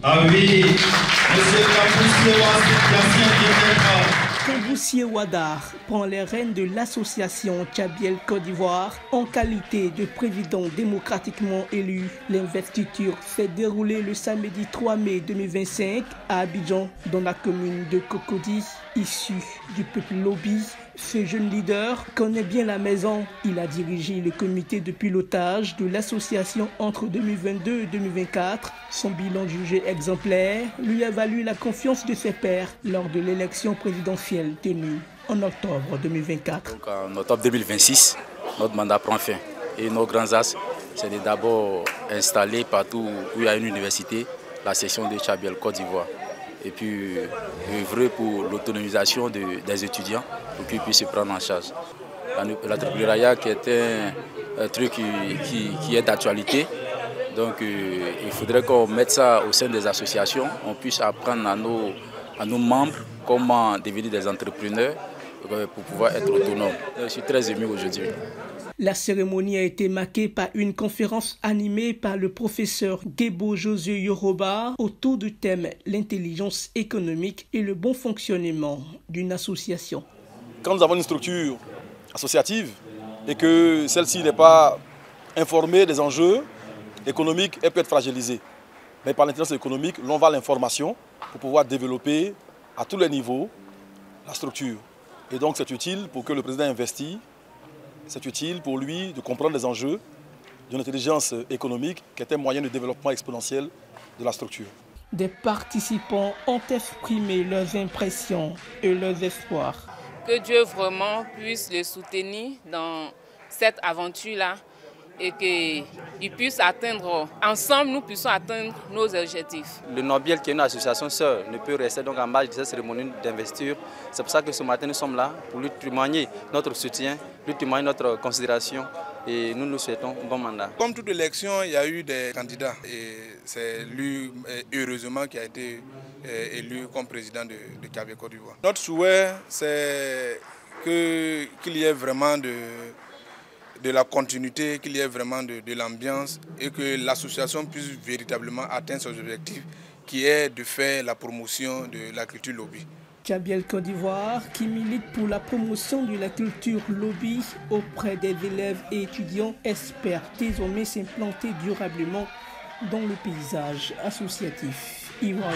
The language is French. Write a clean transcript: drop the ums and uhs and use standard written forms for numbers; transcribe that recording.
Ah oui, monsieur Kaboussié Ouadar prend les rênes de l'association Tchabiel Côte d'Ivoire en qualité de président démocratiquement élu. L'investiture s'est déroulée le samedi 3 mai 2025 à Abidjan, dans la commune de Cocody. Issu du peuple Lobby, ce jeune leader connaît bien la maison. Il a dirigé le comité de pilotage de l'association entre 2022 et 2024. Son bilan jugé exemplaire lui a valu la confiance de ses pairs lors de l'élection présidentielle tenue en octobre 2024. Donc, en octobre 2026, notre mandat prend fin. Et nos grands axes, c'est de d'abord installer partout où il y a une université la section de Tchabiel Côte d'Ivoire. Et puis œuvrer pour l'autonomisation des étudiants pour qu'ils puissent se prendre en charge. L'entrepreneuriat qui est un truc qui est d'actualité. Donc il faudrait qu'on mette ça au sein des associations, on puisse apprendre à nos membres comment devenir des entrepreneurs pour pouvoir être autonomes. Je suis très ému aujourd'hui. La cérémonie a été marquée par une conférence animée par le professeur Gebo Josué Yoroba autour du thème « L'intelligence économique et le bon fonctionnement d'une association ». Quand nous avons une structure associative et que celle-ci n'est pas informée des enjeux économiques, elle peut être fragilisée. Mais par l'intelligence économique, l'on va à l'information pour pouvoir développer à tous les niveaux la structure. Et donc c'est utile pour que le président investisse. C'est utile pour lui de comprendre les enjeux d'une intelligence économique qui est un moyen de développement exponentiel de la structure. Des participants ont exprimé leurs impressions et leurs espoirs. Que Dieu vraiment puisse les soutenir dans cette aventure-là et qu'ils puissent atteindre, ensemble nous puissions atteindre nos objectifs. Le Nobiel, qui est une association sœur, ne peut rester donc en marge de cette cérémonie d'investiture. C'est pour ça que ce matin nous sommes là pour lui témoigner notre soutien, lui témoigner notre considération et nous nous souhaitons un bon mandat. Comme toute élection, il y a eu des candidats et c'est lui, heureusement, qui a été élu comme président de Tchabiel Côte d'Ivoire. Notre souhait, c'est qu'il y ait vraiment de la continuité, qu'il y ait vraiment de l'ambiance et que l'association puisse véritablement atteindre ses objectifs qui est de faire la promotion de la culture lobby. Tchabiel Côte d'Ivoire qui milite pour la promotion de la culture lobby auprès des élèves et étudiants espère désormais s'implanter durablement dans le paysage associatif ivoirien.